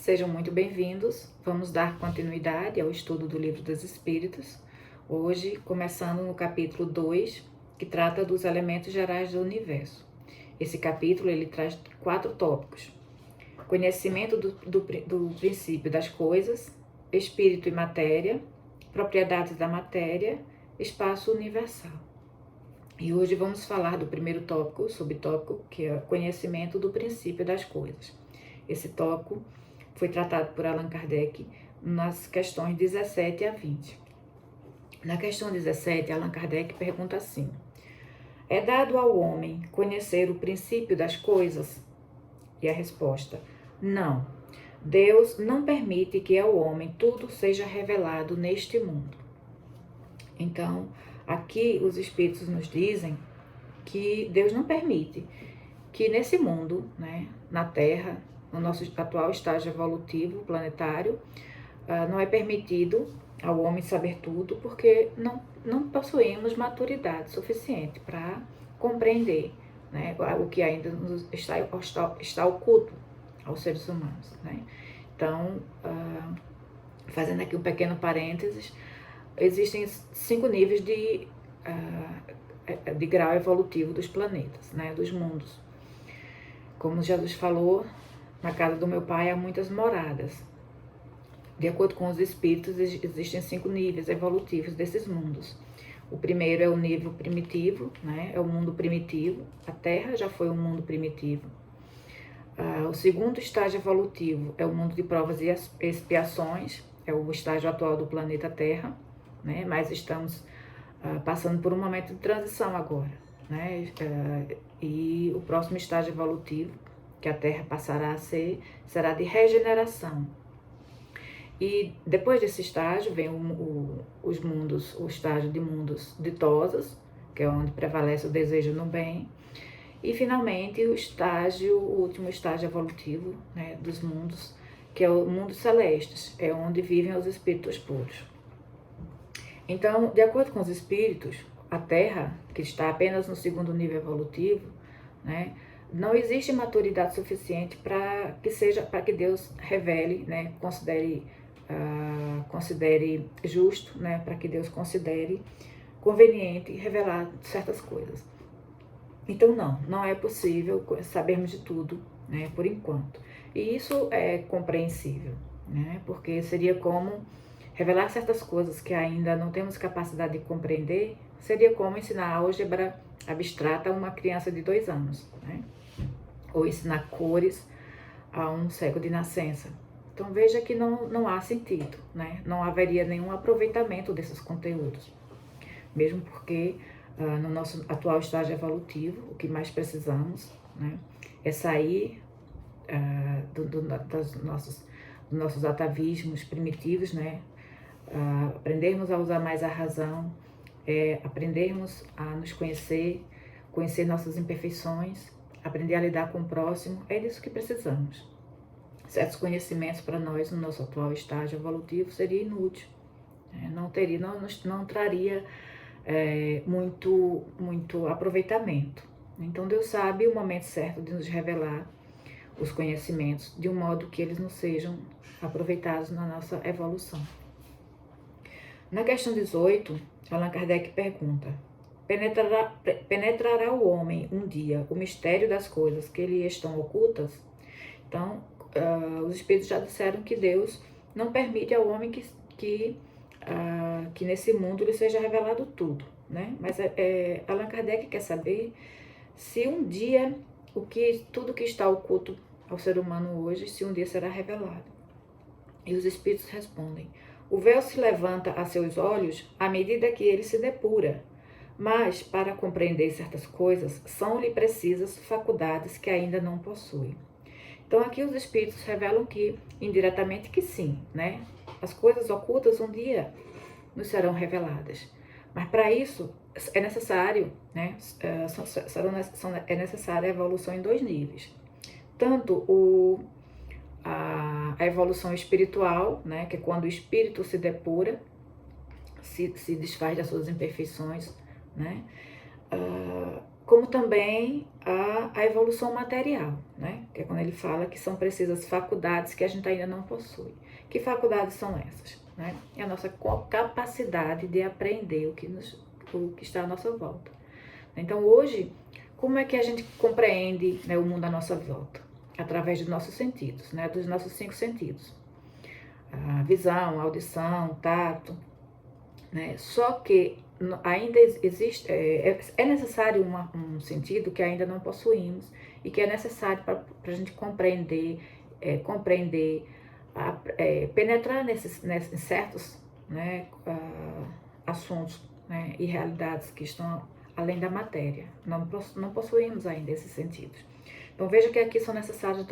Sejam muito bem-vindos. Vamos dar continuidade ao estudo do Livro dos Espíritos. Hoje, começando no capítulo 2, que trata dos elementos gerais do universo. Esse capítulo ele traz 4 tópicos: conhecimento do princípio das coisas, espírito e matéria, propriedades da matéria, espaço universal. E hoje vamos falar do primeiro tópico, subtópico, que é conhecimento do princípio das coisas. Esse tópico foi tratado por Allan Kardec nas questões 17 a 20. Na questão 17, Allan Kardec pergunta assim: é dado ao homem conhecer o princípio das coisas? E a resposta: não. Deus não permite que ao homem tudo seja revelado neste mundo. Então, aqui os Espíritos nos dizem que Deus não permite que nesse mundo, na Terra, no nosso atual estágio evolutivo planetário, não é permitido ao homem saber tudo, porque não possuímos maturidade suficiente para compreender o que ainda está oculto aos seres humanos. Então, fazendo aqui um pequeno parênteses, existem 5 níveis de grau evolutivo dos planetas, dos mundos. Como Jesus falou, na casa do meu pai há muitas moradas. De acordo com os espíritos, existem 5 níveis evolutivos desses mundos. O primeiro é o nível primitivo, é o mundo primitivo. A Terra já foi um mundo primitivo. O segundo estágio evolutivo é o mundo de provas e expiações, é o estágio atual do planeta Terra, mas estamos passando por um momento de transição agora, e o próximo estágio evolutivo que a Terra passará a ser, será de regeneração. E depois desse estágio vem o estágio de mundos ditosos, que é onde prevalece o desejo no bem, e finalmente o último estágio evolutivo dos mundos, que é o mundo celestes, é onde vivem os espíritos puros. Então, de acordo com os espíritos, a Terra, que está apenas no segundo nível evolutivo, não existe maturidade suficiente para que Deus revele, considere justo, para que Deus considere conveniente revelar certas coisas. Então não é possível sabermos de tudo, por enquanto. E isso é compreensível, porque seria como revelar certas coisas que ainda não temos capacidade de compreender, seria como ensinar álgebra abstrata a uma criança de 2 anos, ou ensinar cores a um cego de nascença. Então veja que não há sentido, não haveria nenhum aproveitamento desses conteúdos, mesmo porque no nosso atual estágio evolutivo, o que mais precisamos é sair dos nossos atavismos primitivos, aprendermos a usar mais a razão, aprendermos a nos conhecer nossas imperfeições, aprender a lidar com o próximo. É disso que precisamos. Certos conhecimentos para nós no nosso atual estágio evolutivo seria inútil, não traria muito aproveitamento. Então Deus sabe o momento certo de nos revelar os conhecimentos de um modo que eles não sejam aproveitados na nossa evolução. Na questão 18, Allan Kardec pergunta: penetrará o homem um dia o mistério das coisas que lhe estão ocultas? Então, os espíritos já disseram que Deus não permite ao homem que nesse mundo lhe seja revelado tudo, Mas Allan Kardec quer saber se um dia tudo que está oculto ao ser humano hoje, se um dia será revelado. E os espíritos respondem: o véu se levanta a seus olhos à medida que ele se depura, mas para compreender certas coisas são-lhe precisas faculdades que ainda não possui. Então aqui os espíritos revelam que, indiretamente, que sim, as coisas ocultas um dia nos serão reveladas. Mas para isso é necessário, é necessária a evolução em 2 níveis. Tanto a evolução espiritual, que é quando o espírito se depura, se desfaz das suas imperfeições, como também a evolução material, né? Que é quando ele fala que são precisas faculdades que a gente ainda não possui. Que faculdades são essas? Né? É a nossa capacidade de aprender o que está à nossa volta. Então hoje, como é que a gente compreende, né, o mundo à nossa volta? Através dos nossos sentidos, né, dos nossos 5 sentidos. A visão, a audição, tato, né? Só que ainda existe, é necessário um sentido que ainda não possuímos e que é necessário para a gente compreender, penetrar nesses certos, né, assuntos, né, e realidades que estão além da matéria. Não possuímos ainda esses sentidos. Então veja que aqui são necessários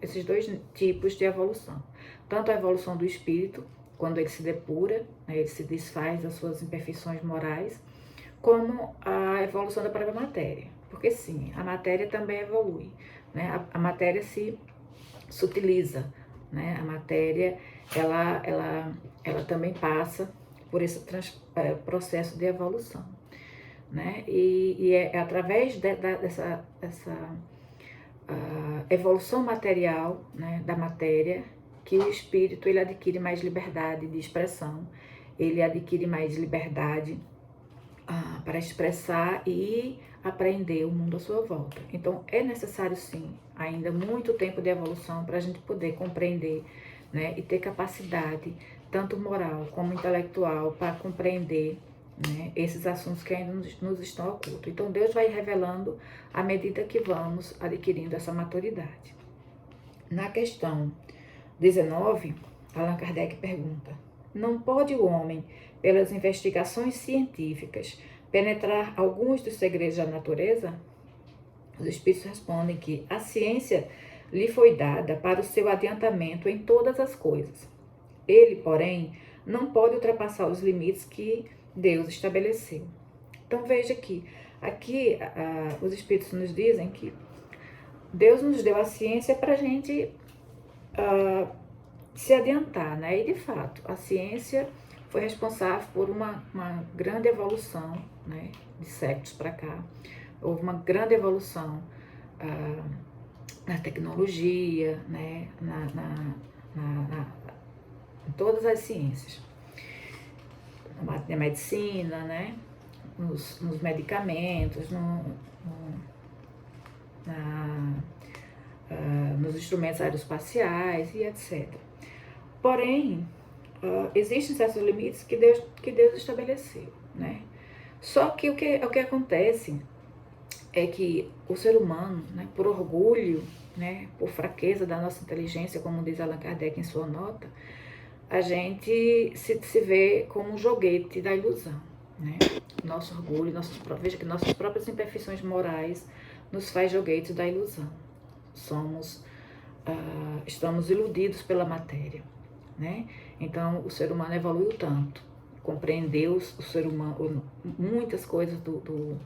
esses dois tipos de evolução. Tanto a evolução do espírito, quando ele se depura, né, ele se desfaz das suas imperfeições morais, como a evolução da própria matéria. Porque sim, a matéria também evolui, né? A matéria se sutiliza, né? A matéria, ela também passa por esse processo de evolução, né? E é através dessa evolução material, né, da matéria, que o espírito ele adquire mais liberdade de expressão, ele adquire mais liberdade para expressar e aprender o mundo à sua volta. Então é necessário sim, ainda muito tempo de evolução para a gente poder compreender, né, e ter capacidade, tanto moral como intelectual, para compreender, né, esses assuntos que ainda nos estão ocultos. Então Deus vai revelando à medida que vamos adquirindo essa maturidade. Na questão 19, Allan Kardec pergunta: não pode o homem, pelas investigações científicas, penetrar alguns dos segredos da natureza? Os espíritos respondem que a ciência lhe foi dada para o seu adiantamento em todas as coisas. Ele, porém, não pode ultrapassar os limites que Deus estabeleceu. Então veja que aqui os espíritos nos dizem que Deus nos deu a ciência para a gente se adiantar, né? E de fato, a ciência foi responsável por uma grande evolução, né, de séculos para cá. Houve uma grande evolução na tecnologia, né, em todas as ciências, na medicina, né, nos medicamentos, nos instrumentos aeroespaciais e etc. Porém, existem certos limites que Deus estabeleceu, né? Só que o que acontece é que o ser humano, né, por orgulho, né, por fraqueza da nossa inteligência, como diz Allan Kardec em sua nota, a gente se vê como um joguete da ilusão, né? Nosso orgulho, veja que nossas próprias imperfeições morais nos faz joguetes da ilusão. Estamos iludidos pela matéria, né? Então o ser humano evoluiu tanto, compreendeu o ser humano, muitas coisas do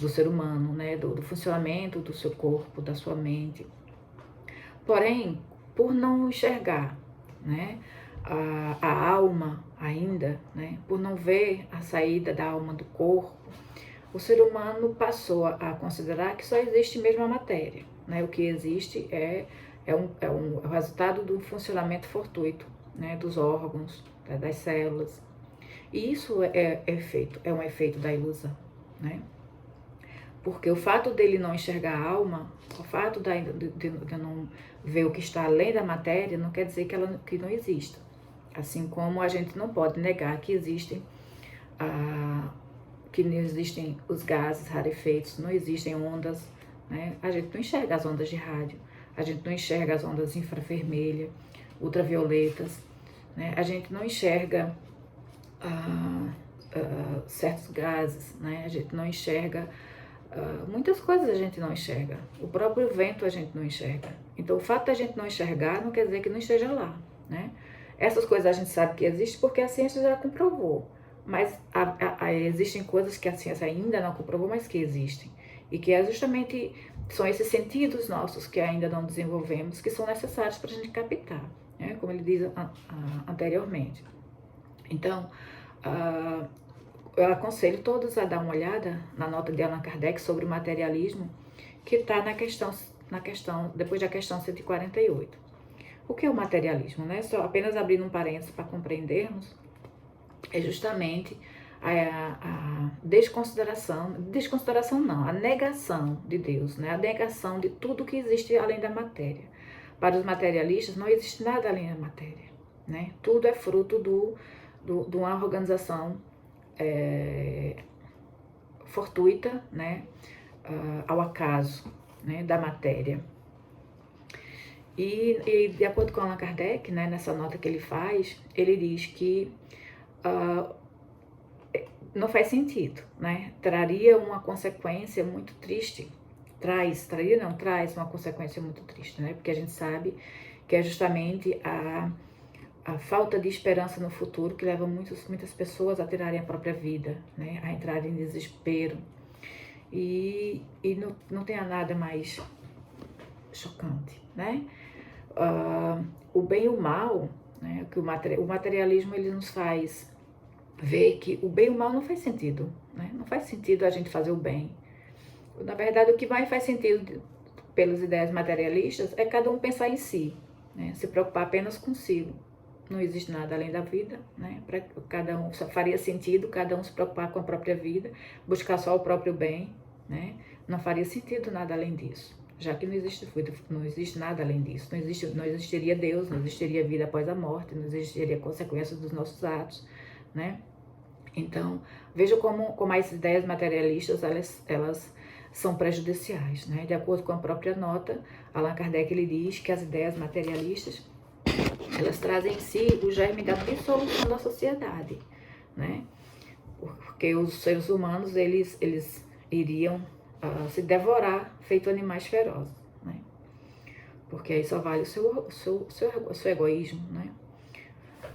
ser humano, né? Do funcionamento do seu corpo, da sua mente. Porém, por não enxergar, né, a alma ainda, né, por não ver a saída da alma do corpo, o ser humano passou a considerar que só existe mesmo a matéria, né? O que existe é o resultado do funcionamento fortuito, né, dos órgãos, das células. E isso é um efeito da ilusão, né? Porque o fato dele não enxergar a alma, o fato de não ver o que está além da matéria, não quer dizer que não exista. Assim como a gente não pode negar que existem os gases rarefeitos, não existem ondas, né? A gente não enxerga as ondas de rádio, a gente não enxerga as ondas infravermelhas, ultravioletas, né? A gente não enxerga certos gases, né? A gente não enxerga muitas coisas, a gente não enxerga. O próprio vento a gente não enxerga. Então o fato da gente não enxergar não quer dizer que não esteja lá, né? Essas coisas a gente sabe que existem porque a ciência já comprovou. Mas existem coisas que a ciência ainda não comprovou, mas que existem. E que justamente são esses sentidos nossos que ainda não desenvolvemos, que são necessários para a gente captar, né? Como ele diz anteriormente. Então, eu aconselho todos a dar uma olhada na nota de Allan Kardec sobre o materialismo, que está depois da questão 148. O que é o materialismo, né? Só apenas abrindo um parênteses para compreendermos, é justamente a desconsideração não, a negação de Deus, né? A negação de tudo que existe além da matéria. Para os materialistas não existe nada além da matéria, né? Tudo é fruto de uma organização fortuita, né? Ao acaso, né? Da matéria. E de acordo com Allan Kardec, né, nessa nota que ele faz, ele diz que não faz sentido, né? Traria uma consequência muito triste. Traz uma consequência muito triste, né? Porque a gente sabe que é justamente a falta de esperança no futuro que leva muitas pessoas a tirarem a própria vida, né? A entrarem em desespero. E não tem nada mais chocante, né? O bem e o mal, né? Que o materialismo ele nos faz ver que o bem e o mal não faz sentido, né? Não faz sentido a gente fazer o bem. Na verdade, o que mais faz sentido pelas ideias materialistas é cada um pensar em si, né? Se preocupar apenas consigo. Não existe nada além da vida, né? Para cada um só faria sentido cada um se preocupar com a própria vida, buscar só o próprio bem, né? Não faria sentido nada além disso. Já que não existe nada além disso, não existiria Deus, não existiria vida após a morte, não existiria consequências dos nossos atos, né? Então, veja como as ideias materialistas, elas são prejudiciais, né? De acordo com a própria nota, Allan Kardec ele diz que as ideias materialistas, elas trazem em si o germe da dissolução da sociedade, né? Porque os seres humanos, eles iriam se devorar feito animais ferozes, né? Porque aí só vale o seu egoísmo, né?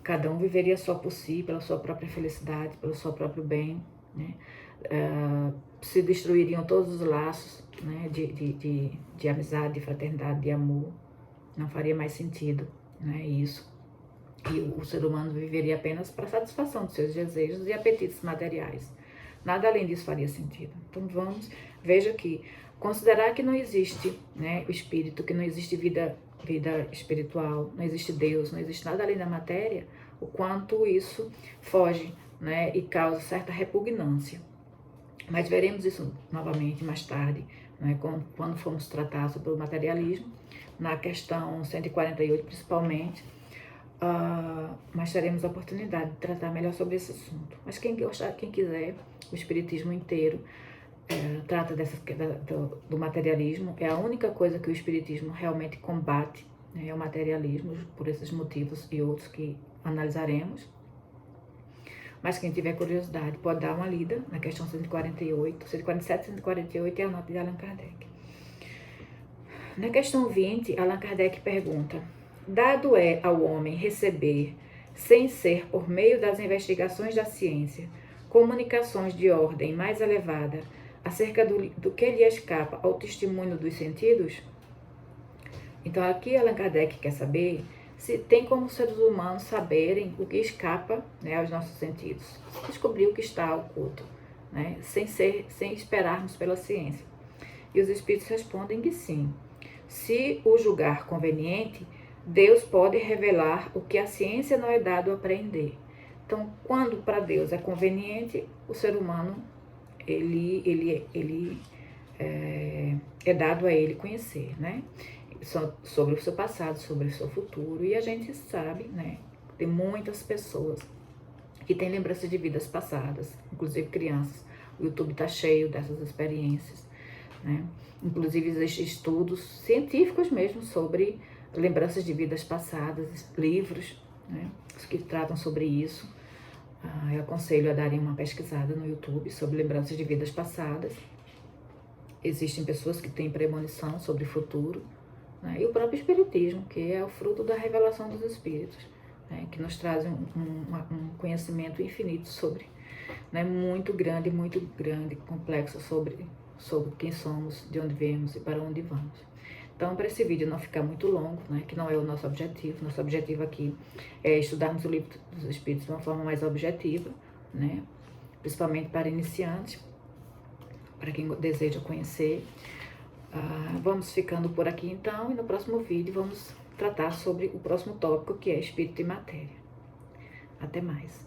Cada um viveria só por si, pela sua própria felicidade, pelo seu próprio bem, né? Se destruiriam todos os laços, né? de amizade, de fraternidade, de amor. Não faria mais sentido, né? Isso. E o ser humano viveria apenas para satisfação dos seus desejos e apetites materiais. Nada além disso faria sentido. Então veja que considerar que não existe, né, o espírito, que não existe vida espiritual, não existe Deus, não existe nada além da matéria, o quanto isso foge, né, e causa certa repugnância. Mas veremos isso novamente mais tarde, né, quando formos tratar sobre o materialismo, na questão 148 principalmente, mas teremos a oportunidade de tratar melhor sobre esse assunto. Mas quem quiser, o Espiritismo inteiro trata do materialismo. É a única coisa que o Espiritismo realmente combate, né, é o materialismo, por esses motivos e outros que analisaremos. Mas quem tiver curiosidade pode dar uma lida na questão 147 e 148 é a nota de Allan Kardec. Na questão 20, Allan Kardec pergunta: dado é ao homem receber, sem ser por meio das investigações da ciência, comunicações de ordem mais elevada acerca do que lhe escapa ao testemunho dos sentidos? Então aqui Allan Kardec quer saber se tem como os seres humanos saberem o que escapa, né, aos nossos sentidos, descobrir o que está oculto, né, sem esperarmos pela ciência. E os espíritos respondem que sim. Se o julgar conveniente, Deus pode revelar o que a ciência não é dado a apreender. Então, quando para Deus é conveniente, o ser humano é dado a ele conhecer, né? Sobre o seu passado, sobre o seu futuro. E a gente sabe, né? Tem muitas pessoas que têm lembranças de vidas passadas, inclusive crianças. O YouTube está cheio dessas experiências, né? Inclusive existem estudos científicos mesmo sobre lembranças de vidas passadas, livros, né, que tratam sobre isso. Eu aconselho a darem uma pesquisada no YouTube sobre lembranças de vidas passadas. Existem pessoas que têm premonição sobre o futuro, né, e o próprio Espiritismo, que é o fruto da revelação dos Espíritos, né, que nos traz um conhecimento infinito sobre, né, muito grande, complexo sobre quem somos, de onde viemos e para onde vamos. Então, para esse vídeo não ficar muito longo, né, que não é o nosso objetivo aqui é estudarmos o livro dos Espíritos de uma forma mais objetiva, né, principalmente para iniciantes, para quem deseja conhecer. Vamos ficando por aqui então, e no próximo vídeo vamos tratar sobre o próximo tópico, que é espírito e matéria. Até mais.